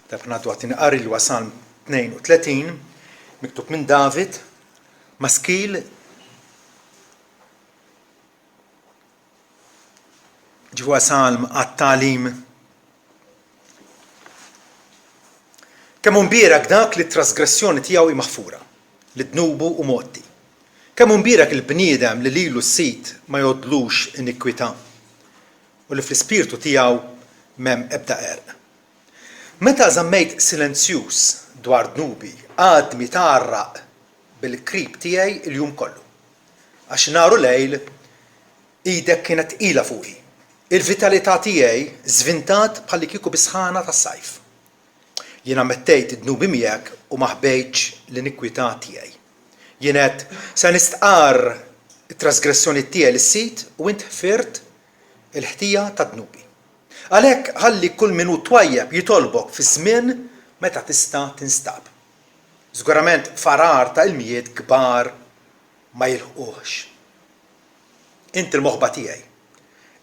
ngħaddu għad inqari li Salm 32 miktub minn David maskil ġewwa salm għat-tagħlim. Kemm mbierak dak li t-trasgressjoni tiegħu hi maħfura li dnubu u motti. Kemm mbierak il-bniedem li lilu s-sit ma jgħodlux inikwità u li fl-ispirtu tiegħu m'hemm ebda għerq. Meta żammejt silenzjuż dwar dnubi għadmi tagħarraq bil-krib tiegħi l-jum kollu. Għax naru lejl idek kienet tqila fuqi. Il-vitalità tiegħi żvintat bħalli kieku bisħana tas-sajf. Jien ammettejt id-dnubi miegħek u ma ħbejtx l-inikwità tiegħi. Jien qed se nistqar it-trasgressjoni tiegħi lis-sit u int ħfirt il-ħtija tad-dnubi. Għalhekk ħalli kull minut twajjeb jitolbok fi żmien meta tista' tinstab. Żgurament farar ta' ilmijiet kbar ma jilħquhx. Inti l-moħba tiegħi.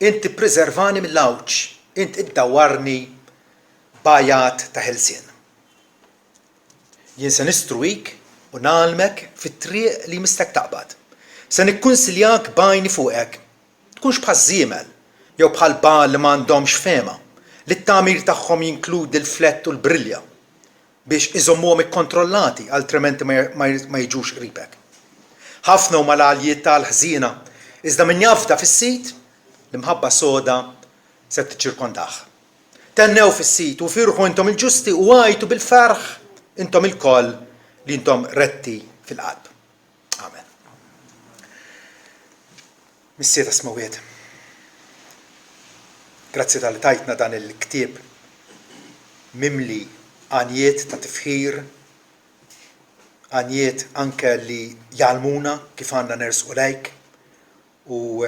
Inti ppreservani mill-awġ, inti iddawwarni bajat ta' ħelsien. Jien se nistruik u nagħlmek fit-triq li mistek taqbad. Se nikkunsiljak bajni fuqek. Tkunx bħal żiemel jew bħal bal li m'għandhomx fehma li t-tagħmir tagħhom jinkludi l-flett u l-brilja biex iżommuhom ikkontrollati altrimenti ma jiġux qribek. Ħafna huma l-għaljiet tal-ħżiena iżda min jafda fis-sit l-imħabba soda se tiċċirkondah. Tennew fis-sit u firħu intom il-ġusti u għajtu bil-ferħ intom il-koll li intom retti fil-qalb. Amen. Missieta smawiet. Grazzi tal-li tajtna dan il-ktieb mimli għanijiet ta' tifħir, għanijiet anke li jgħalmuna kif għandna nersqu lejk u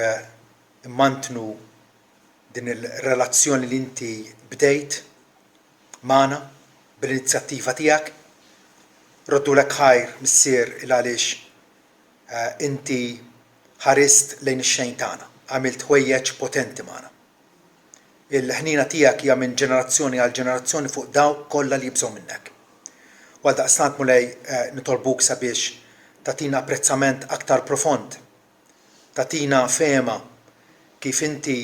immantnu din il-relazzjoni li inti bdejt magħna bil-inizjattiva tiegħek. Roddulek ħajr missier il għaliex inti ħarist lejn ix-xejn tagħna, għamilt ħwejjeġ potenti magħna. Il-ħnina tiegħek hija minn ġenerazzjoni għal ġenerazzjoni fuq dawk kollha li jibżgħu minnek. U għaldaqstant mulej nitolbuk sabiex tagħtina apprezzament aktar profond, tagħtina fehma kif inti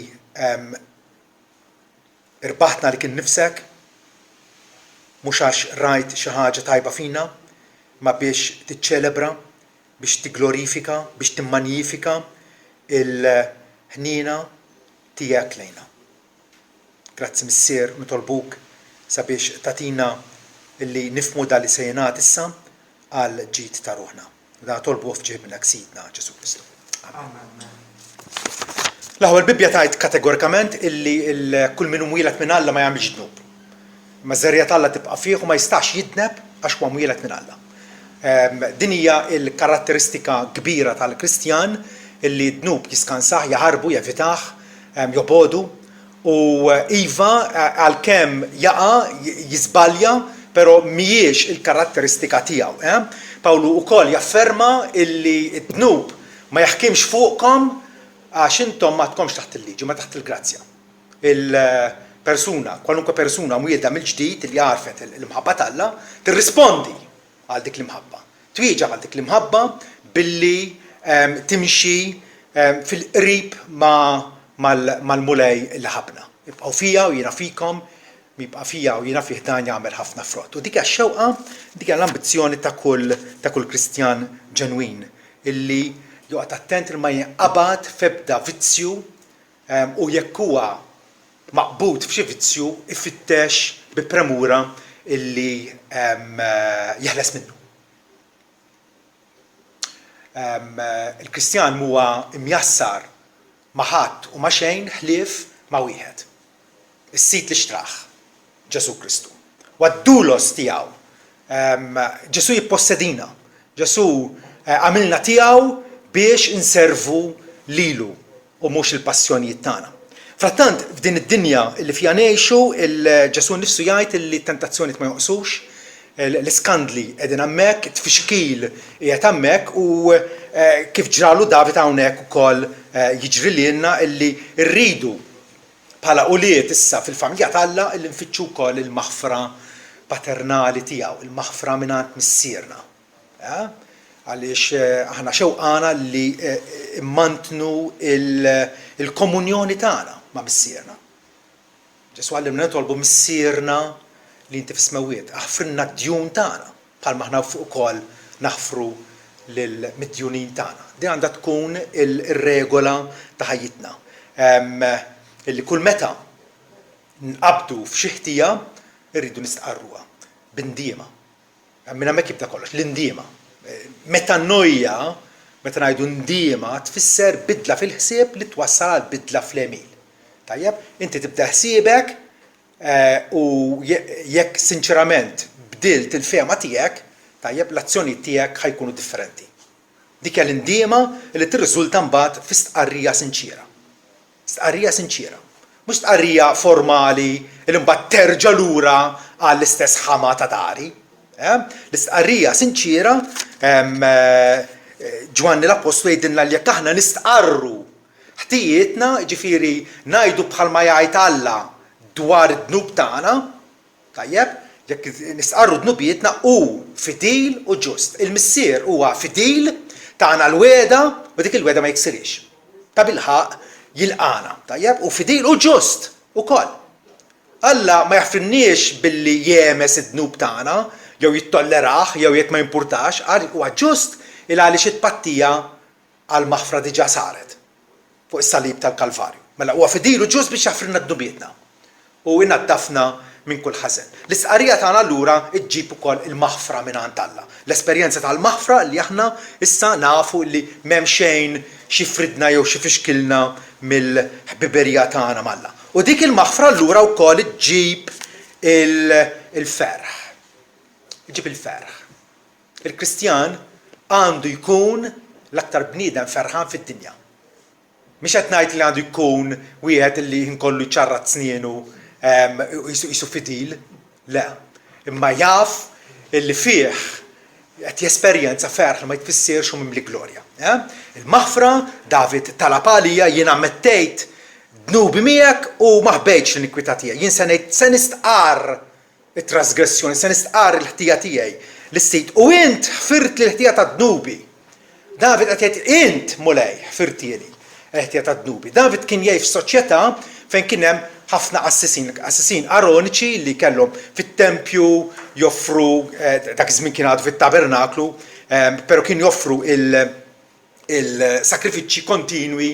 irbaħtna li kien nifsek, mhux għax rajt xi ħaġa tajba fina, ma biex tiċċelebra, biex tiglorifika, biex timmanjifika il-ħnina tiegħek lejna. Grazzi missier nitolbuk sabiex tagħtina illi nifhmu dak li se jingħad issa għal ġid ta' ruħna. Da tolbu f'ġibna Sidna Ġesu Kristu. Amen. L-ewwel Bibbja tgħid kategorikament illi kull min mwieled minn Alla ma jagħmilx dnub. Ma żerriet Alla tibqa' fih u ma jistax jidneb għax huwa mwieled minn Alla. Din hija l-karatteristika kbira tal-Kristjan illi dnub jiskansah, jaħarbu, jevitah, jobodu u iva għalkemm jaqa' jiżbalja, però mhijiex il-karatteristika tiegħu. Pawlu wkoll jafferma illi d-dnub ma jaħkimx fuqkom għax intom ma tkomx taħt il-liġi, ma taħt il-grazzja. Il-persuna, kwalunkwe persuna mwielda mill-ġdid li għarfet l-imħabba Alla, tirrispondi għal dik l-imħabba. Twieġeb għal dik l-imħabba billi timxi fil-qrib mal-mulej li ħabna. Jibqgħu fija u jiena fikom, jibqa' fija u jiena fih dan jagħmel ħafna frott. U dik hija x-xewqa, dik hija l-ambizzjoni ta' kull Kristjan ġenwin illi joqgħod attent li ma jinqabad f'ebda vizzju u jekk huwa maqbud f'xi vizzju ifittex bi premura illi jeħles minnu. Il-Kristjan huwa imjassar ma' ħadd u ma' xejn ħlief ma' wieħed. Is-sit li xtraħ, Ġesu Kristu. U d-dulos tiegħu. Ġesu jippossedina. Ġesu għamilna tiegħu biex inservu lilu u mhux il-passjonijiet tagħna. Frattant f'din id-dinja li fiha ngħixu, Ġesu nnifsu jgħid li t-tentazzjonijiet ma joqsux, l-iskandli qegħdin hemmhekk, it-tfixkil qiegħed hemmhekk u kif ġralu David hawnhekk ukoll jiġri lilna illi rridu bħala uliet issa fil-familja ta' Alla illi nfittxu wkoll il-maħfra paternali tiegħu, il-maħfra mingħand missierna. Għaliex aħna xewqana li immantnu il-komunjoni tagħna ma' missierna. Ġesu għallimna nitolbu missierna li inti f'smewwiet, aħfrinna d-djun tagħna bħalma aħna ukoll naħfru lill-midjunin tagħna. Din għandha tkun ir-regola ta' ħajjitna. Illi kull meta nqabdu f'xi ħtija irridu nistqarruha b'indiema. Minn hemmhekk jibda kollox, l-indiema. Metannojja, meta ngħidu ndiema tfisser bidla fil-ħsieb li twassal għal bidla fl-emil. Tajjeb, inti tibda ħsiebek u jekk sinċerament bdilt il-fema tiegħek, tajjeb l-azzjoni tiegħek ħajkunu differenti. Dik hija l-indiema li tirriżulta mbagħad fi stqarrija sinċira. Stqarrija sinċira. Mhux stqarrija formali li mbagħad terġa' lura għall-istess ħama ta' dari. L-istqarrija sinċira, Ġwanni l-Apostlu jgħidilna li jekk aħna nistqarru ħtijietna, ġifieri ngħidu bħalma jgħid Alla dwar id-dnub tagħna, tajjeb, jekk nistqarru dnubietna hu fidil u ġust. Il-missier huwa fidil tagħna l-weda u dik il-weda ma jiksirix. Ta' bilħaq jilqana, tajjeb, u fidil u ġust ukoll. Alla ma jaffrinniex billi jemes id-dnub tagħna, jew jittolleraħ, jew jekk ma jimpurtax, huwa ġust il għaliex it-pattija għal maħfra diġà saret fuq is-salib tal-Kalvarju. Mela huwa fidil u ġust biex jaffrinna d-dubietna u inaddafna minn kull ħażen. L-istqarrija tagħna allura ġġib ukoll il-maħfra mingħand Alla. L-esperjenza tal-maħfra li aħna issa nafu li m'hemm xejn xi fridna jew xi fixkilna mill-ħbiberija tagħna mal-Alla. U dik il-maħfra allura wkoll iġġib il-ferħ. Iġġib il-ferħ. Il-Kristjan għandu jkun l-aktar bniedem ferħan fid-dinja. Mhix qed ngħid li għandu jkun wieħed li nkollu ċarrat snienu jisu fidil, le. Imma jaf illi fih qed jesperjenza ferħ ma jtfissirx u mimli glorja. Il-maħfra David talab għalija jien ammettejt dnubi miegħek u ma ħbejtx l-inikwità tiegħi. Jien se ngħid se nistqar it-trasgressjoni, se nistqar il-ħtija tiegħi li ssejt u int ħfirt l-ħtija ta' dnubi. David qed jgħid int mulej ħfirtieli l-ħtija ta' dnubi. David kien jgħid f'soċjetà fejn kien hemm ħafna qassisin aroniċi li kellhom fit-tempju joffru dak iż-żmien kien għadu fit-tabernaklu, però kien joffru il-sakrifiċċji kontinwi,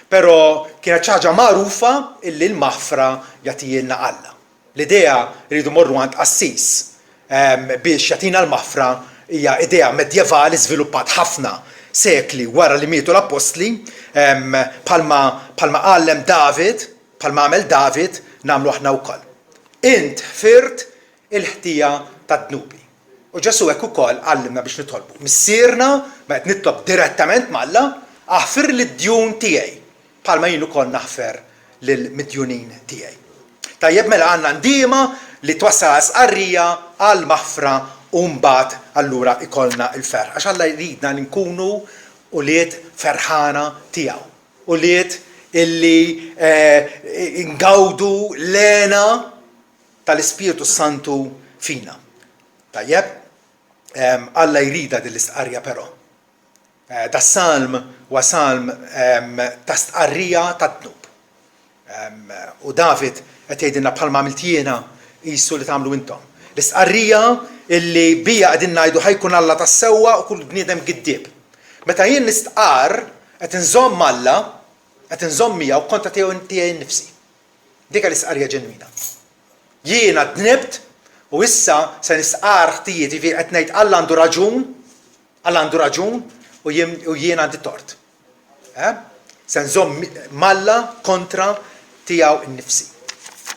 però kienet xi ħaġa magħrufa illi l-maħfra jagħtihilna Alla. L-idea rridu morru għand qassis biex jagħtina l-maħfra hija idea medjevali żviluppat ħafna sekli wara li mietu l-Apostli, bħalma għallem David, bħalma għamel David, nagħmlu aħna wkoll. Int ħfirt il-ħtija tad-dnubi. U Ġesu hekk ukoll għallimna biex nitolbu. Missierna ma qed nitlob direttament mal-Alla, aħfir lid-djun tiegħi, bħalma jien ukoll naħfer lill-midjunin tiegħi. Tajjeb mela għandna ndiema li twassal għasqarrija għal maħfra u mbagħad allura ikollna l-ferħ. Għax Alla jridna li nkunu ulied ferħana tiegħu. Ulied illi ngawdu lena tal-Ispiritu Santu fina. Tajjeb, Alla jrida din l-istqarrija però. Da salm huwa salm ta' stqarrija tad-dnub. U David qed jgħidilna bħalma għamilt jiena qisu li tagħmlu intom. L-istqarrija illi bija qegħdin ngħidu ħajkun Alla tas-sewwa u kull bniedem giddieb. Meta jien nistqar qed inżomm Alla, qed inżomm miegħu kontra tiegħi nnifsi. Dik l-istqarrija ġenwina. Jiena dnibt u issa se nistqar ħtijiet qed ngħid Alla għandu raġun u jien għandi tort. Se nżomm Alla kontra tiegħu nnifsi.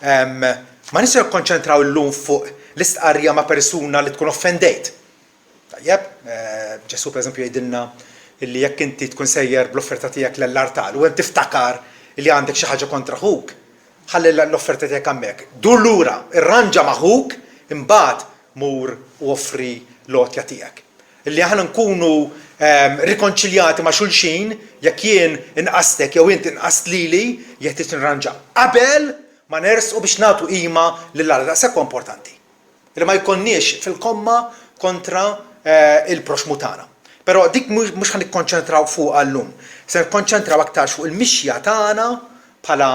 Ma nistgħu nikkonċentraw illum fuq l-istqarrija ma' persuna li tkun offendejt. Tajjeb, Ġesu pereżempju jgħidilna illi jekk inti tkun sejjer bl-offerta tiegħek l-altar u hemm tiftakar li għandek xi ħaġa kontra ħuk, ħalli l-offerta tiegħek hemmhekk. Dur lura, irranġa ma' ħuk, imbagħad mur u offri l-għotja tiegħek. Illi aħna nkunu rikonċiljati ma' xulxin jekk jien inqastek jew int inqast lili jekk trid nirranġa. Qabel ma nersqu biex nagħtu qima lil Alla, daqshekk importanti. li ma jkollniex fil-komma kontra il-proxmu tagħna. Però dik mhux ħan nikkonċentraw fuq llum. Se nikkonċentraw aktar fuq il-mixja tagħna bħala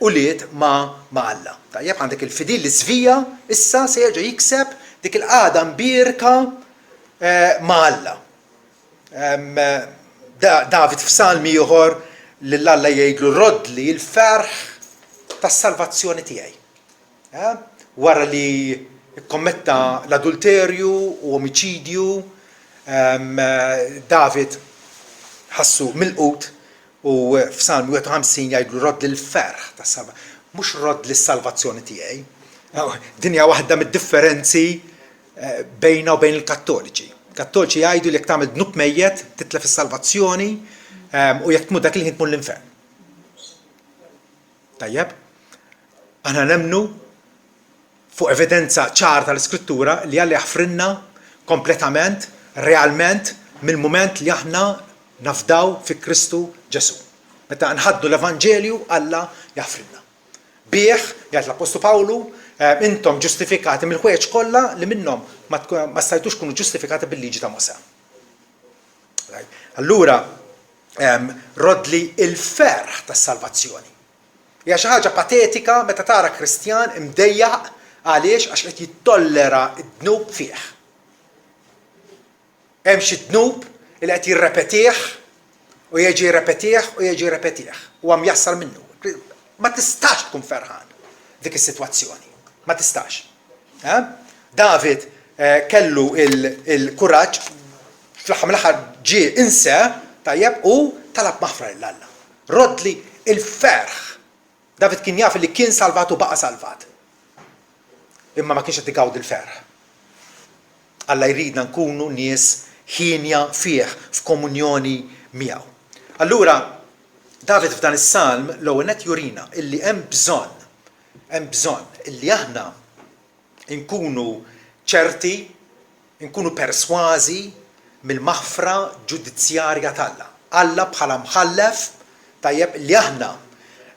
ulied ma' Alla. Tajjeb għandek il-fidil li żvija issa se jerġa' jikseb dik il-qagħda mbierka ma' Alla. David f'salmi ieħor lil Alla jgħidlu rodli l-ferħ tas-salvazzjoni tiegħi. Wara li kommetta l-adulterju u omiċidju, David ħassu mill-qut u f'Salmu 51 jgħidlu rod l-ferħ tas-salvazzjoni, mhux rod lis-salvazzjoni tiegħi. Dinja waħda mid-differenzi bejna u bejn il-Kattoliċi. Kattoliċi jgħidu li jekk tagħmel dnub mejjed titlef is-salvazzjoni u jekk tmut dak il-ħin tmur l-infern. Tajjeb? Aħna nemmnu fuq evidenza ċara tal-Iskrittura li Alla jaħfrinna kompletament, realment, mill-mument li aħna nafdaw fi Kristu Ġesu. Meta nħaddu l-Evanġelju, Alla jaħfrinna. Bih, jgħid l-Apostlu Pawlu, intom ġustifikati mill-ħwejjeġ kollha li minnhom ma stajtux tkunu ġustifikati bil-liġi ta' Mosè. Allura, rodli il-ferħ tas-salvazzjoni. Hija xi ħaġa patetika meta tara Kristjan imdejjaq għaliex għax qed jittollera d-dnub fih. Hemm xi dnub li qed jirrepetih u jiġi jirrepetih u jiġi jirrepetih u hemm jassal minnu. Ma tistax tkun ferħan dik is-sitwazzjoni. Ma tistax. David kellu il-kuraġġ fl-aħħar mill-aħħar ġie inse tajjeb u talab maħfra lil Alla. Rodli il-ferħ. David kien jaf li kien salvat u baqa' salvat. Imma ma kienx qed igawdi l-ferħ. Alla jridna nkunu nies ħinja fih f'komunjoni miegħu. Allura David f'dan is-salm l-ewwel nett jurina illi hemm bżonn illi aħna nkunu ċerti, nkunu persważi mill-maħfra ġudizzjarja t'Alla. Alla bħala mħallef tajjeb li aħna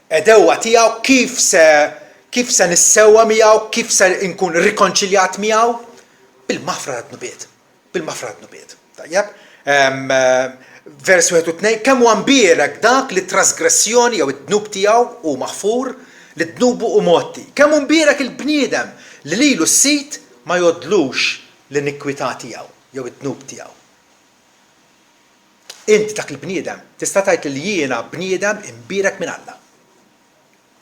edewwa tiegħu kif se nissewwa miegħu, kif se nkun rikonċiljat miegħu bil-maħfra tad-nubiet. Bil-maħfra tad-nubiet. Tajjeb? Vers 1-2, kemm huwa mbierek dak li trasgressjoni jew id-dnub tiegħu u maħfur li dnubu u motti. Kemm hu mbierek il-bniedem li lilu s-sit ma jodlux l-inikwità tiegħu jew id-dnub tiegħu. Inti dak il-bniedem tista' tgħid li jiena bniedem imbierek minn Alla.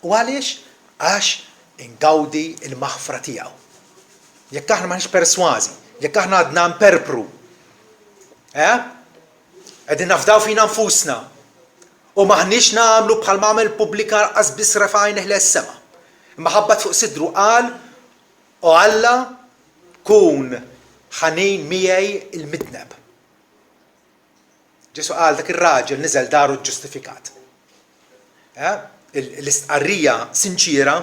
U għaliex? Għax ingawdi l-maħfra tiegħu. Jekk aħna m'aħniex persważi, jekk aħna għadna mperpru, qegħdin nafdaw fina nfusna u maħniex nagħmlu bħal m'għamel pubblika qas biss rafgħajnih les-sema. Imma ħabbat fuq sidru qal u Alla kun ħanin miegħi il-midneb. Ġesu qal dak ir-raġel niżel daru ġustifikat. L-istqarrija sinċira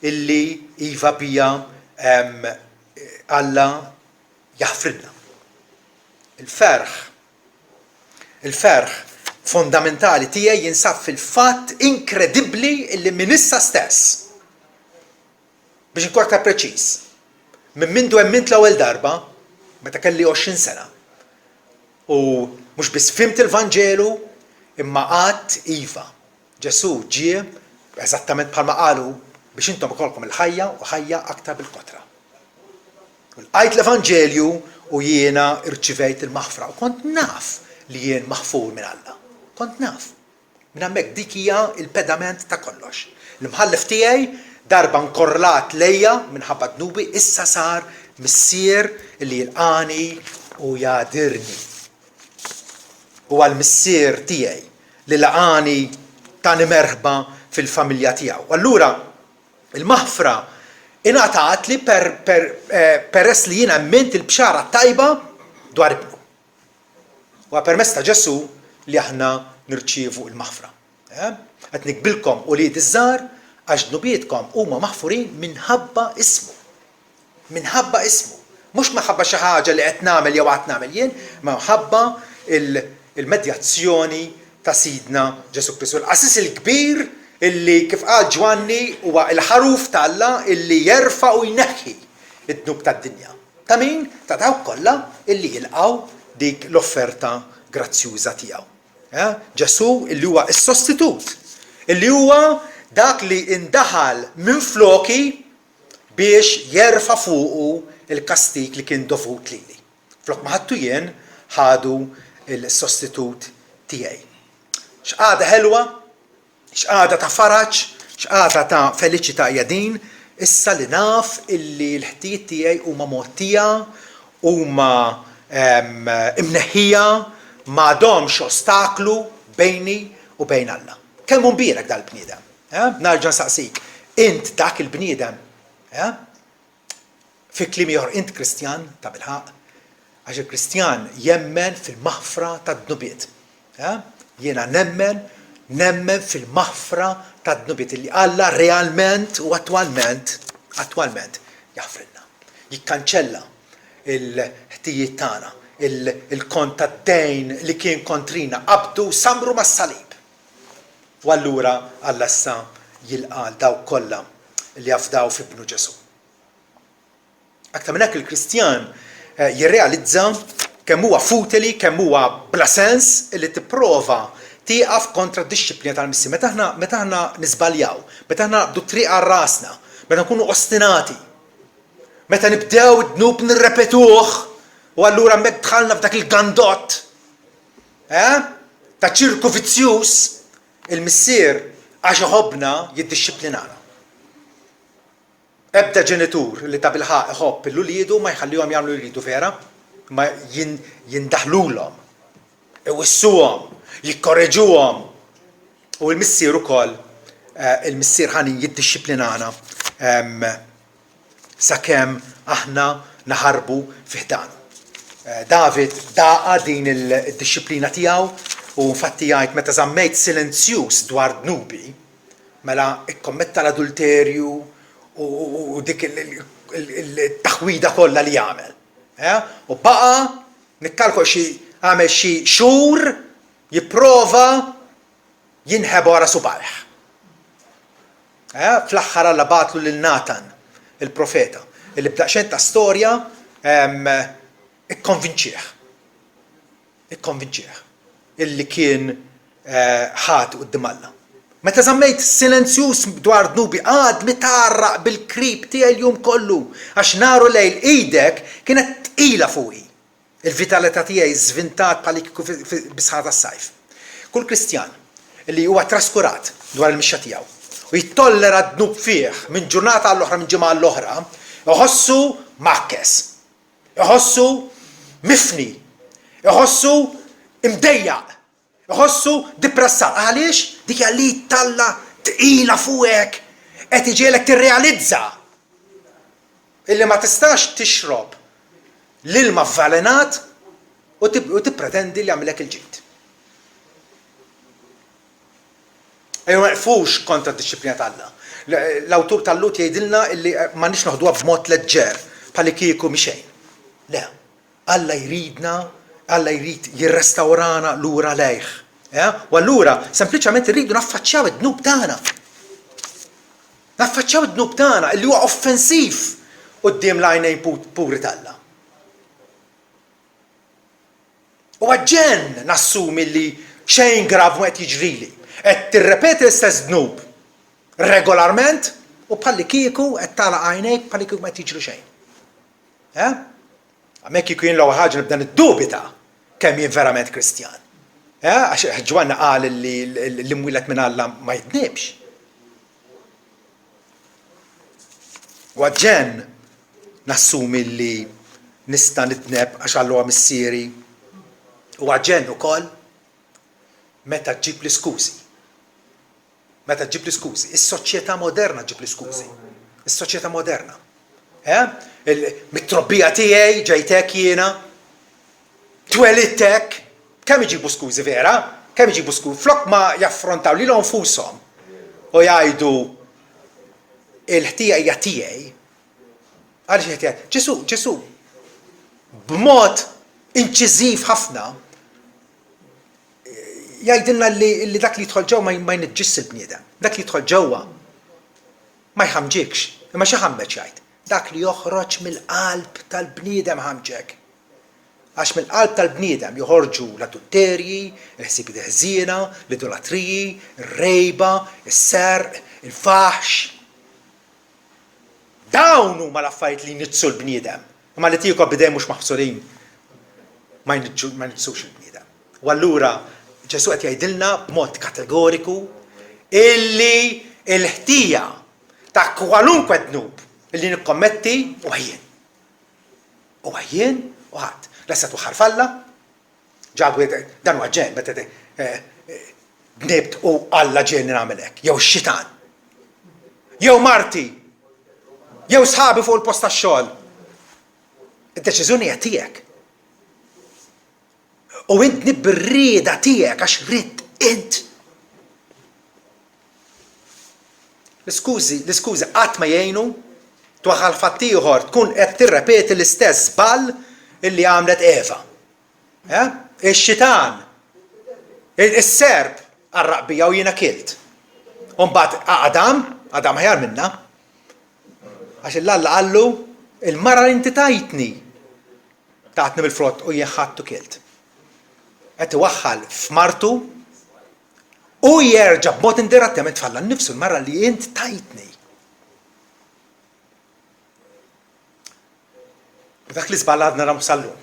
illi iva bija Alla jaħfrilna. Il-ferħ fondamentali tiegħi jinsab fil-fatt inkredibbli illi minn issa stess. Biex inkun aktar preċiż. Minn mindu emmint l-ewwel darba, meta kelli 20 sena. U mhux biss fimt il-Vanġelu, imma qatt iva. Ġesu ġie eżattament bħalma qalu biex intom ikolkom il-ħajja u ħajja aktar bil-kotra. Qajt l-Evanġelju u jiena irċivejt il-maħfra u kont naf li jien maħfur minn Alla. Kont naf. Minn hemmhekk dik hija il-pedament ta' kollox. L-imħallef tiegħi darba nkorrelat lejja minħabba dnubi issa sar missier li jilqani u jadirni. Huwa l-missier tiegħi li laqani tani merħba fil-familja tiegħu. Allura il-maħfra ingħatat li peress li jiena ment il-bxara tajba dwar ibnu. U permess ta' Ġesu li aħna nirċievu l-maħfra. Qed nikbilkom ulied iż-żgħar għax dnubietkom huma maħfurin minħabba ismu. Minħabba ismu. Mhux minħabba xi ħaġa li qed nagħmel jew qatt nagħmel jien, ma minħabba il-medjazzjoni ta' Sidna Ġesu Kristu. L-qasis il-kbir illi kif qal Ġwanni huwa l-ħaruf ta' Alla illi jerfa' u jneħħi id-dnub tad-dinja. Ta' min? Ta' dawk kollha illi jilqgħu dik l-offerta grazzjuża tiegħu. Ġesu illi huwa s-sostitut, illi huwa dak li indaħal minn floki biex jerfa' fuqu il-kastik li kien dovut lili. Flok ma ħadtu jien ħadu il-sostitut tiegħi. X'qagħda ħelwa, x'qagħda ta' faraġ, x'qagħda ta' feliċità hija din, issa li naf illi l-ħtijiet tiegħi huma mogħtija, huma imneħħija, m'għadhomx ostaklu bejni u bejn Alla. Kemm hu mbierek dal-bniedem? Narġa' nsaqsik, int dak il-bniedem, fi kliem ieħor int Kristjan ta' bilħaq, għax il-Kristjan jemmen fil-maħfra tad-dnubiet. Jiena nemmen fil-maħfra tad-dnubiet li Alla realment u attwalment jaħfrilna. Jikkanċella il-ħtijiet tagħna, il-kont tad-dejn li kien kontrina qabdu samru mas-salib. U allura Alla issa jilqa' dawk kollha li jafdaw f'ibnu Ġesu. Aktar minn hekk il-Kristjan jirrealizza kemm huwa futili, kemm huwa bla sens li tipprova tieqaf kontra d-dixxilpina tal-Missi. Meta aħna nisbaljaw, meta aħna naqbdu triq għal rasna, meta nkunu ostinati, meta nibdew id-dnub nirrepetuh, u allura hemmhekk dħalna f'dak il-gandott ta' ċirku vizzjuż, il-missier għax iħobbna jiddixxiplinana. Ebda ġenitur li ta' bilħaq iħobb il-uliedu ma jħallihom jagħmlu jridu vera, ma jindaħlulhom, iwissuhom, jikkorreġuhom. U l-missier ukoll, il-missier ħanin jiddixxiplinana sakemm aħna naħarbu fih dan. David daqa din id-dixxiplina tiegħu u infatti jgħid meta żammejt silenzjuż dwar dnubi, mela ikkommetta l-adulterju u dik il-taħwida kollha li jagħmel. U baqa nikkalkol għamel xi xhur jipprova jinħeb wara subalħ. Fl-aħħar Alla batlu lil Natan, il-profeta, illi b'daqsxejn ta' storja ikkonvinċieħ illi kien ħadd quddiem Alla. Meta żammejt silenzjuż dwar dnubi għad mitarraq bil-krib tiegħi l-jum kollu għax naru lejl eidek kienet tqila fuqi. Il-vitalità tiegħi żvintat bħal bisħat tas-sajf. Kull Kristjan li huwa traskurat dwar il-mixja tiegħu u jittollera dnub fih minn ġurnata għall-oħra minn ġimgħa għall-oħra, iħossu makkes, iħossu mifni, iħossu imdejjaq, iħossu depressat. Għaliex? Dik li talla tqila fuqek qed iġielek tirrealizza illi ma tistax tixrob l-ilma avvelenat u tippretendi li jagħmilek il-ġid. Ejja ma nqfux kontra d-dixxilpina ta' Alla. L-awtur tal-Lut jgħidilna illi m'għandniex noħduha b'mod leġġer bħal kieku mixejn. Le, Alla jrid jirrestawrana lura lejh. U allura sempliċement irridu naffaċċjaw id-dnub tagħna. Naffaċċjaw id-dnub tagħna li huwa offensiv quddiem l-għajnejn puri tal-Alla. U ġenn nassumi li xejn grav ma qed jiġrili. Qed tirrepeti l-istess dnub regolarment u bħalli kieku qed tagħlaq għajnejk bħalli kieku ma qed jiġri xejn. Hemmhekk kieku jien l-ewwel ħaġa nibda niddubita kemm jien verament Kristjan. Għax Ġwanna qal li l-imwieled minn Alla ma jitniebx. U ġenn nassumi li nista' nitneb għax Alla huwa missieri. U ġenn ukoll meta ġġib l-iskużi. Meta ġġib l-iskużi. Is-soċjetà moderna ġġib l-iskużi. Is-soċjetà moderna. Mit-trobbija tiegħi ġejtek jiena, twelidtek, kemm iġibu skużi vera? Kemm iġibu skużi? Flok ma jaffrontaw lilhom nfushom u jgħidu il-ħtija hija tiegħi. Għaliex qed jgħid, Ġesu, b'mod inċiżiv ħafna jgħidilna li dak li jidħol ġewwa ma jniġġis il-bniedem. Dak li jidħol ġewwa ma jħammġikx, imma xi ħammeġ jgħid. dak li joħroġ mill-qalb tal-bniedem ħamġek. Għax mill-qalb tal-bniedem joħorġu l-adulterji, il-ħsieb ħżiena, l-idolatriji, ir-rejba, is-serq, il-faħx. Dawn huma l-affarijiet li jnitsu l-bniedem. Imma li tieku bidej mhux maħsurin ma jnitsux il-bniedem. U allura Ġesu qed jgħidilna b'mod kategoriku illi l-ħtija ta' kwalunkwe dnub illi nikkommetti u ħajjien. U ħajjien u ħadd. Lesta tuħar falla, ġabu dan huwa ġen, meta bnibt u Alla ġieni nagħmel hekk, jew x-xitan. Jew marti, jew sħabi fuq il-post tax-xogħol. Id-deċiżjoni hija tiegħek. U int nibberrieda tiegħek għax rid int. L-iskużi qatt ma jgħinu twaħħal fatt ieħor tkun qed tirrepeti l-istess żball illi għamlet Eva. Ix-xitan, is-serb għarraq bija u jiena kilt. U mbagħad Adam ħjar minna. Għax l-Alla qallu il-mara li inti tajtni mill-frott u jien ħadtu kilt. Qed iwaħħal f'martu u jerġa' b'mod indirettament tfalla nnifsu l-mara li int tajtni. Dak li żball għadna nagħmlu sal-lum.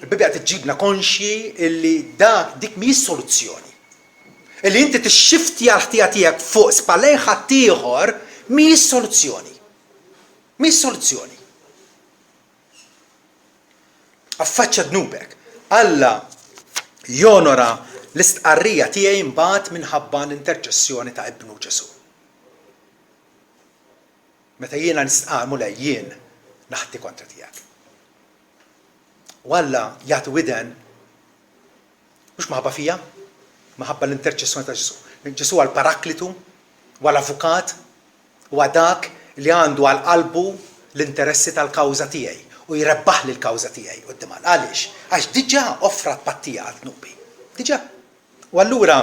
Il-Bibja qed iġġibna konxji illi dik mhijiex soluzzjoni. Illi inti tixxiftja l-ħtija tiegħek fuq spallejn ħadd ieħor mhijiex soluzzjoni. Mhijiex soluzzjoni. Affaċċa dnubek. Alla jonora l-istqarrija tiegħi mbagħad minħabba l-interċessjoni ta' Ibnu Ġesu. Meta jiena nistqamu lej jien naħti kontra tiegħek. U Alla jagħti widen mhux maħabba fija, maħabba l-interċessjoni ta' Ġesu. Ġesu għal paraklitu, u għal avukat, u dak li għandu għal qalbu l-interessi tal-kawża tiegħi u jrebbaħ li l-kawża tiegħi quddiem Alla. Għaliex? Għax diġà offrat pattija għal dnubi. Diġà. U allura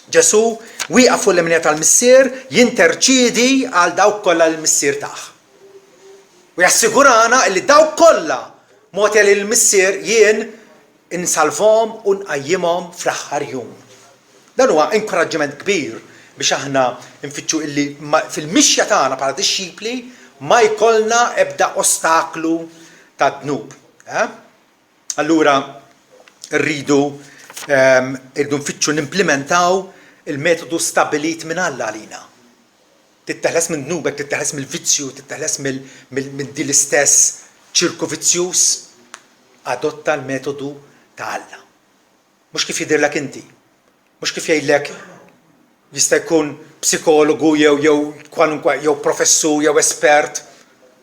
Ġesu wieqaf fuq l-imnija tal-missier jinterċiedi għal dawk kollha l-missier tagħh. U jassigurana li dawk kollha mod li l-missier jien insalvhom u nqajjimhom fl-aħħar jum. Dan huwa inkoraġġiment kbir biex aħna nfittxu illi fil-mixja tagħna bħala dixxipli ma jkollna ebda ostaklu ta' dnub. Allura rridu nfittxu nimplementaw il-metodu stabbilit minn Alla għalina. Titteħles minn dnubek, titteħles mill-vizzju, titteħles minn din l-istess ċirku vizzjuż, adotta l-metodu ta' Alla. Mhux kif jidhirlek inti, mhux kif jgħidlek jista' jkun psikologu jew kwalunkwe jew professur jew espert.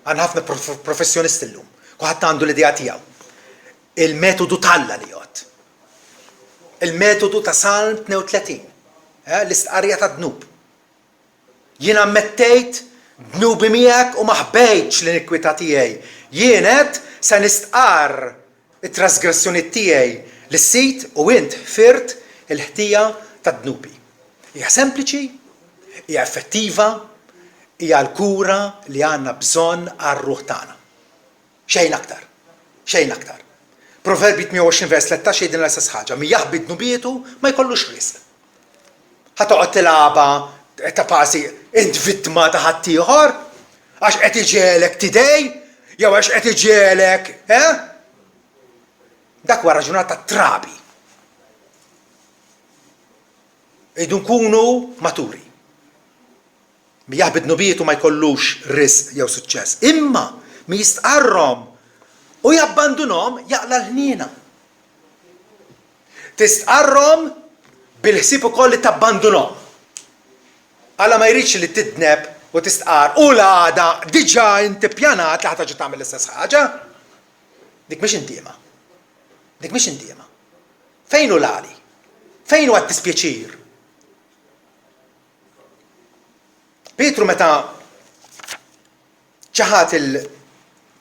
Għandna ħafna professjonisti llum. Kulħadd għandu l-idea tiegħu. Il-metodu ta' Alla li jgħod. Il-metodu ta' Salm 32, l-istqarrija ta' dnub. Jien ammettejt dnubi miegħek u ma ħbejtx l-inikwità tiegħi. Jien qed se nistqar it-trasgressjoni tiegħi lis-sit u int firt il-ħtija ta' dnubi. Hija sempliċi, hija effettiva, hija l-kura li għandna bżonn għar-ruħ tagħna. Xejn aktar. Xejn aktar. Proverbi 28 vers 13 jgħidilna l-istess ħaġa, min jaħbi dnubietu ma jkollux risq. Ħatoqgħod tilagħba ta' pasi int vittma ta' ħadd ieħor għax qed iġielek tidej jew għax qed iġielek, dak huwa raġunat ta' trabi. Idu nkunu maturi. Mi jaħbi dnubietu ma jkollux risq jew suċċess. Imma mi jistqarrhom u jabbandunhom jaqla l-ħniena. Tistqarrhom bil-ħsieb ukoll li tabbandunhom. Alla ma jridx li tidneb u tistqar u l-għada diġà inti ppjanat li ħataġi tagħmel l-istess ħaġa. Dik mhix intiema. Dik mhix intiema. Fejn hu l-għali? Fejn huwa t-dispjaċir? Petru meta ċaħat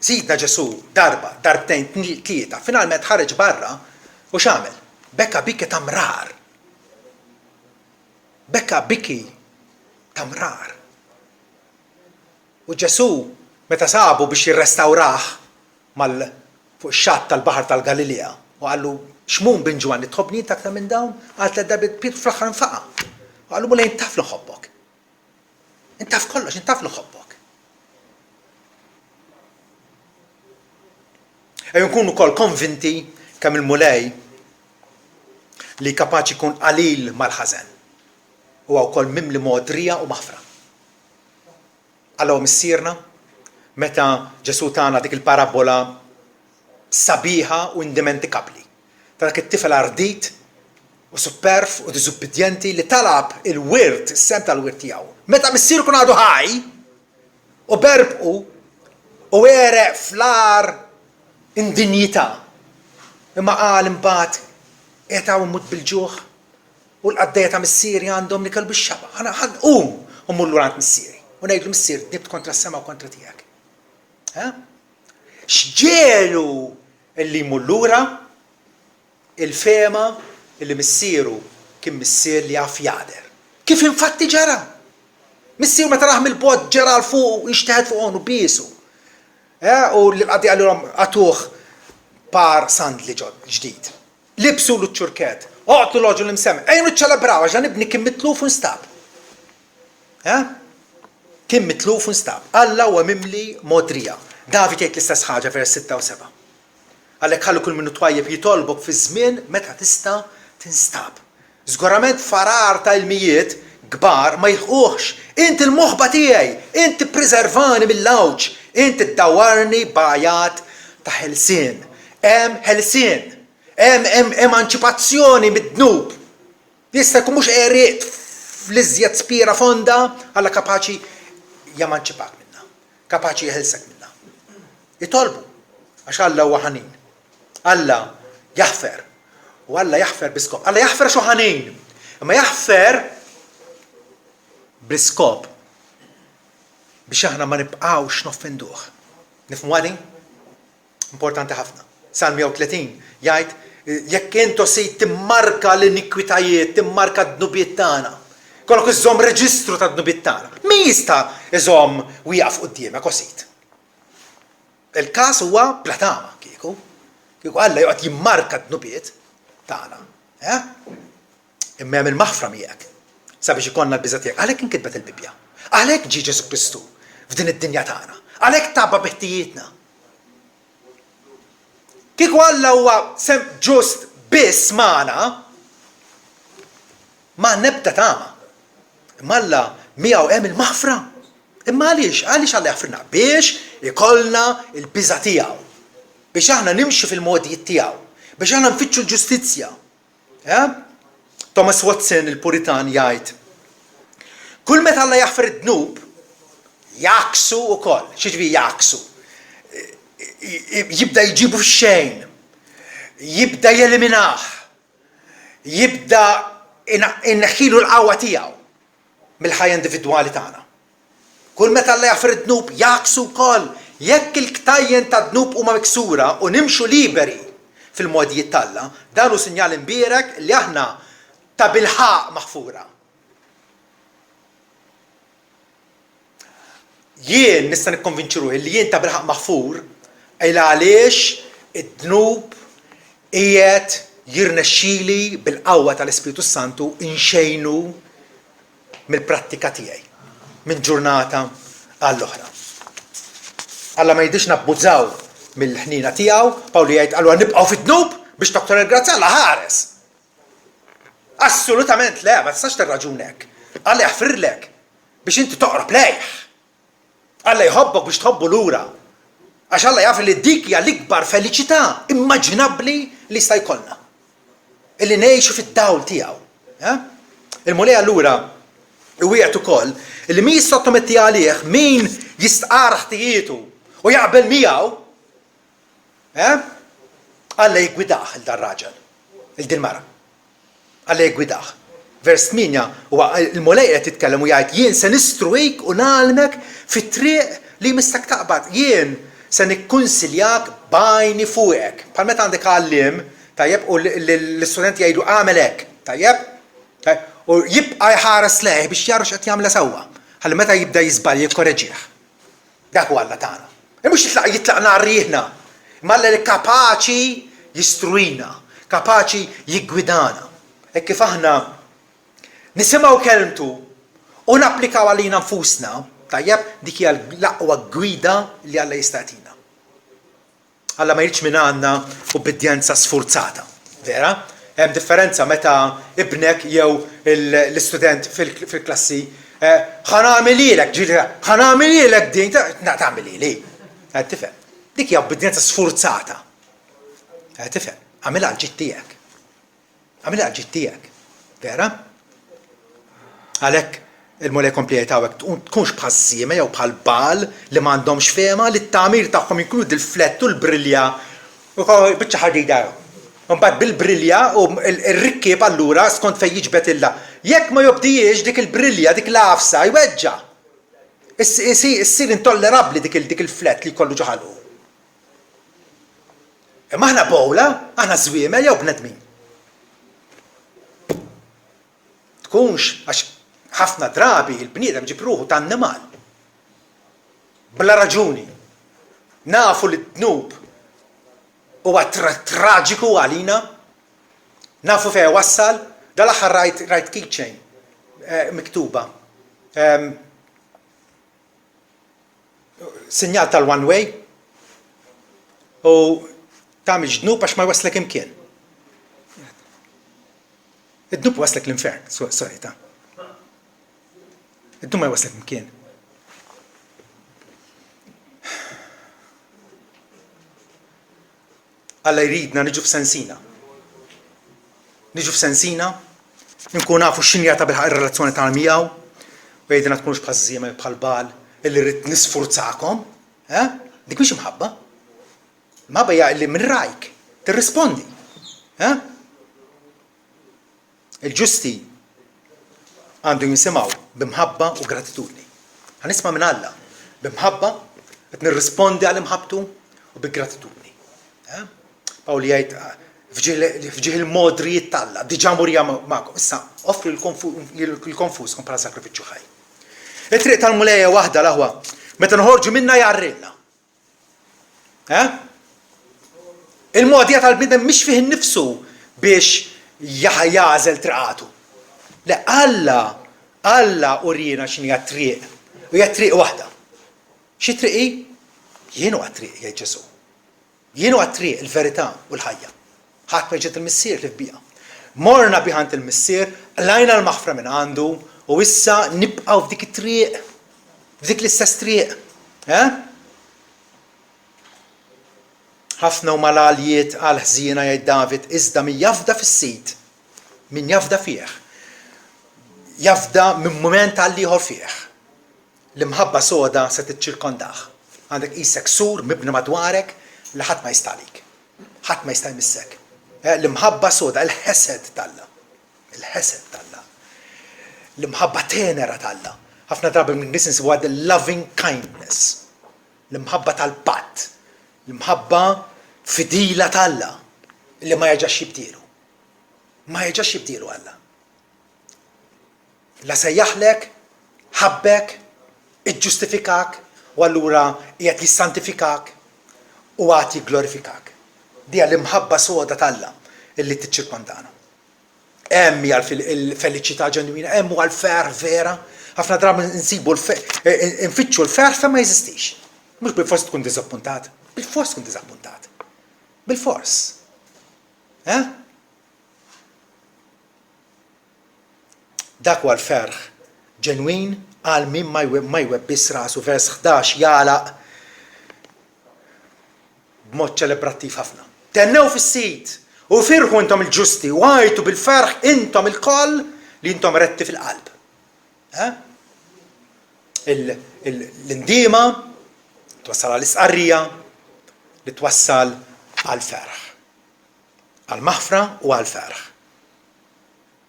Sidna Ġesu darba, darbtejn, tlieta, finalment ħareġ barra u x'għamel? Bekka biki tamrar. Bekka biki tamrar. U Ġesu meta sabu biex jirrestawrah fuq ix-xatt tal-Baħar tal-Galilea u qallu x'mun bin Ġwanni tħobbni inti aktar minn dawn? Qal tliet darbiet Pietru fl-aħħar infaqa'. U qallu mulej intaf li nħobbok. Intaf kollox, intaf li nħobbok. Ejja nkunu wkoll konvinti kemm il-mulej li kapaċi jkun qalil mal-ħażen. Huwa wkoll mimli modrija u maħfra. Alla missierna meta Ġesu tagħna dik il-parabola sabiħa u indimentikabli. Ta' dak it-tifel ardit u superf u diżubbidjenti li talab il-wirt, is-sem tal-wirt tiegħu. Meta missieru kun għadu ħaj u berbqu u ereq fl-ar indinjità. Imma qal imbagħad qiegħed immut bil-ġuħ u l-qaddejja ta' missieri għandhom nikel bix-xaba. Ħanqum u mmur lura għand missieri u ngħidlu missier nibt kontra s-sema u kontra tiegħek. X'ġielu illi jmur lura il-fema illi missieru kien missier li jaf jader. Kif infatti ġara? Missier meta raħ mill-bod ġara l fuq u jixteħed fuq u biesu. U l-qaddi għallhom għatuh par sandli ġdid. Libsu l-ċurket, oqtu l-oġu l-imsemmi, ejnu ċelebraw għaxan ibni kien mitluf u nstab. Kien mitluf u nstab. Alla huwa mimli modrija. David jgħid l-istess ħaġa vers 6 u 7. Għalhekk ħallu kull minnu twajjeb jitolbok fi żmien meta tista' tinstab. Żgurament farar ta' ilmijiet kbar ma jħuħx. Inti l-moħba tiegħi, inti preservani mill-lawġ, inti ddawwarni bajat ta' ħelsien. Hemm ħelsien. Hemm emanċipazzjoni mid-dnub. Jista' jkun mhux qeriq fl-iżjed spira fonda alla kapaċi jamanċipak minna. Kapaċi jeħelsek minna. Jitolbu għax Alla huwa ħanin. Alla jaħfer. U Alla jaħfer biskop. Alla jaħfer xo ħanin. Imma jaħfer biskop biex aħna ma nibqgħux noffenduh. Nifhmu għadi? Importanti ħafna. Salm 130 jgħid jekk intu se timmarka l-inikwitajiet, timmarka d-dnubiet tagħna. Kollok iżomm reġistru ta' d-dnubiet tagħna. Min jista' iżomm u jaqaf quddiemek osit. Il-każ huwa platama kieku. Kieku Alla joqgħod jimmarka d-dnubiet tagħna. Imma hemm il-maħfra miegħek sabiex ikollna l-biża' tiegħek. Għalhekk inkitbet il-Bibja. Għalhekk ġie Ġesu Kristu f'din id-dinja tagħna. Għalhekk tabba beħtijietna. Kieku Alla huwa ġust biss magħna ma nebda tama. Imma Alla miegħu hemm il-maħfra. Imma għaliex Alla jaħfirna biex ikollna l-biża' tiegħu. Biex aħna nimxu fil-modijiet tiegħu. Biex aħna nfittxu l-ġustizzja. Thomas Watson il-Puritan jgħid kull meta Alla jaħfer id-dnub jaqsu wkoll. X'jiġri jaqsu? Jibda jġibu f'xejn. Jibda jeliminah. Jibda inneħħilu l-qawwa tiegħu mill-ħajja individwali tagħna. Kull meta Alla jaħfer id-dnub jaqsu wkoll. Jekk il-ktajjen ta' dnub huma miksura u nimxu liberi fil-modijiet tagħna, dan hu sinjal imbierek li aħna ta' bilħaq maħfura. Jien nista' nikkonvinċi ruħi li jien ta' bilħaq maħfur għaliex id-dnub qiegħed jirnexxieli bil-qawwa tal-Ispiritu Santu inxejnu mill-prattika tiegħi minn ġurnata għall-oħra. Alla ma jidix nabbużaw mill-ħnina tiegħu, Pawlu jgħid allura nibqgħu fid-dnub biex toktor il-grazzja Alla ħares. Assolutament le, ma tistax tirraġun hekk. Alla jaħfirlek biex inti toqrob lejh. Alla jħobbok biex tħobbu lura. Għax Alla jaf li dik hija l-ikbar feliċità immaġinabbli li jista' jkollna. Illi ngħixu fid-dawl tiegħu. Il-mulej allura wieqed ukoll illi min jissottometti għalih min jistqar ħtijietu u jaqbel miegħu, Alla jgwidah il-dan raġel, il-din mara. Alla jgwidah. Vers 8 huwa il-mulej qed titkellem u jgħid jien se nistruik u nagħlmek fit-triq li mistak taqbad. Jien se nikkunsiljak bajni fuqek. Bħal meta għandek għallim, tajjeb, u l-istudenti jgħidu għamel hekk, tajjeb? U jibqa' jħares lejh biex jara x'qed jagħmel sewwa. Ħalli meta jibda jiżbal jikkoreġih. Dak huwa Alla tagħna. Mhux jitlaqna rrieħna, imma Alla li kapaċi jistruina, kapaċi jiggwidana. E kif aħna nisimgħu kelmtu u napplikaw għalina nfusna, tajjeb dik hija l-aqwa gwida li Alla jista' jagħtina. Alla ma jridx minn għandna ubbidjenza sfurzata, vera? Hemm differenza meta ibnek jew l-istudent fil-klassi ħanagħmel lilek ġieli, ħanagħmel lilek din, tagħmel lili. Qed tifhem. Dik hija ubbidjenza sfurzata. Qed tifhem. Għamilha l-ġid tiegħek. Għamilha l-ġid tiegħek. Vera? Għalhekk il-mulej kompletawek tkunx bħal żiema jew bħal bal li m'għandhomx fehma li t-tagħmir tagħhom inkludu l-flett u l-brilja u biċċa ħadida. Mbagħad bil-brilja u r-rikkieb allura skont fejn jiġbed illa. Jekk ma jobdijiex dik il-brilja, dik l-għafsa, jweġġa'. Issir intollerabbli dik il-flett li jkollu ġoħalu. Imma aħna bowla, aħna żwiemel jew bnedmin. Tkunx għax ħafna drabi il-bniedem ġib ruħu ta' annimal. Bla raġuni. Nafu li d-dnub huwa traġiku għalina. Nafu fejn wassal, dal-aħħar rajt keychain miktuba. Sinjal tal-one way u tagħmel ġnub għax ma jwasslek imkien. Id-dnub waslek l-infern, sorita. Id-dnub ma jwaslek imkien. Alla jridna niġu f'sensina. Niġu f'sensina, nkun nafu x'inhi ta' bilħaq ir-relazzjoni tagħna miegħu, u jgħidilna tkunux bħal żiema bħal bal, illi rrid nisfurzakom, dik mhix imħabba. Imħabba hija li minn rajk tirrispondi. Il-ġusti għandu jinsimgħu b'imħabba u gratitudni. Ħanisma' minn Alla b'imħabba qed nirrispondi għal imħabbtu u bi gratitudni. Pawli jgħid fġieħ il-modri jittalla, diġà murija magħkom. Issa offri l-konfuskom bħala sakrifiċċju ħaj. Il-triq tal-mulejja waħda l-aħwa, meta nħorġu minnha jarrilna. Il-modija tal-bniedem mhix fih innifsu biex jażel triqatu. Le Alla urina x'inhi triq, u hija triq waħda. Xi triqi? Jien huwa triq jgħid Ġesu. Jien huwa triq il-verità u l-ħajja. Ħadd ma jġed il-missier li fbija. Morna biħant il-missier, lajna l-maħfra minn għandu u issa nibqgħu f'dik it-triq, f'dik l-istess triq. Ħafna huma l-għaljiet għal ħżiena jgħid David, iżda min jafda fis-sit, min jafda fih, jafda minn mument għal ieħor fih. L-imħabba soda se tiċċirkondah. Għandek qisek sur mibni madwarek li ħadd ma jistalik. Ħadd ma jista' jmissek. L-imħabba soda, il-ħesed talla. Il-ħesed talla. L-imħabba tenera talla. Ħafna drabi minn nies insibuha loving kindness. L-imħabba tal-patt. L-imħabba fidila talla. Li ma jerġax jibdielu. Ma jerġax jibdielu Alla. La sejjaħlek, ħabbek, iġġustifikak, u allura qiegħed jissantifikak u għad jigglorifikak. Dija l-imħabba soda talla illi tiċċirkondana. Hemm hija l-feliċità ġenwina, hemm huwa l-ferħ vera. Ħafna drabi nsibu nfittxu l-ferħ fejn ma jeżistix. Mhux bil-fors tkun diżappuntat. Bil-fors tkun diżappuntat. Bil-fors. Dak huwa l-ferħ ġenwin għal min ma jwebbis rasu, vers 11 jalaq b'mod ċelebrattiv ħafna. Tennew fis-sit u firħu intom il-ġusti u għajtu bil-ferħ intom il-koll li intom retti fil-qalb. L-indima twassal għal-isqarrija li twassal għal-ferħ. Għal-maħfra u għal-ferħ.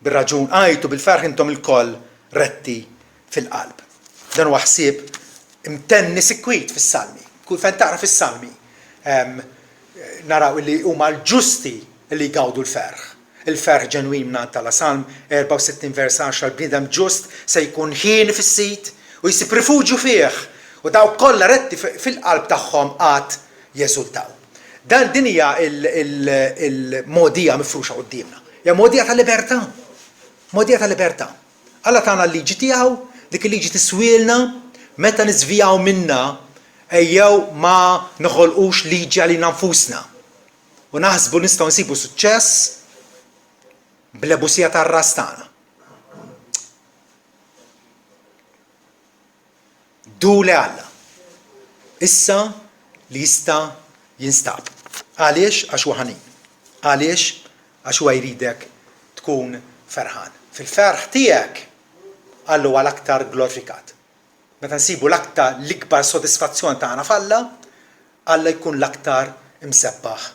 Bir-raġun għajtu bil-ferħ intom il-koll retti fil-qalb. Dan huwa ħsieb imtenni sikwit fis-salmi. Kull fejn taqra fis-salmi naraw li huma l-ġusti li jgawdu l-ferħ. Il-ferħ ġenwin mingħand tal-Salm 64 vers 10 l-bniedem ġust se jkun ħien fis-sit u jsib rifuġju fih U daw kollha retti fil-qalb tagħhom qatt jeżultaw. Din hija il-mogħdija mifruxa qudiemna. Hija mogħdija ta' libertà. Mogħdija ta' libertà. Alla tagħna l-liġi tiegħu, dik il-liġi tiswielna meta niżvijaw minnha ejjew ma noħolqux liġi għalina nfusna. U naħsbu nistgħu nsibu suċċess bl-ebusija tar-ras tagħna. Du li Alla. Issa li jista' jinstab. Għaliex? Għax huwa ħanin. Għaliex? Għax huwa jridek tkun ferħan. Fil-ferħ tiegħek Alla huwa l-aktar glorifikat. Meta nsibu l-ikbar sodisfazzjon tagħna f'Alla, Alla jkun l-aktar imsebbaħ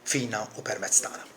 fina u permezz tagħna.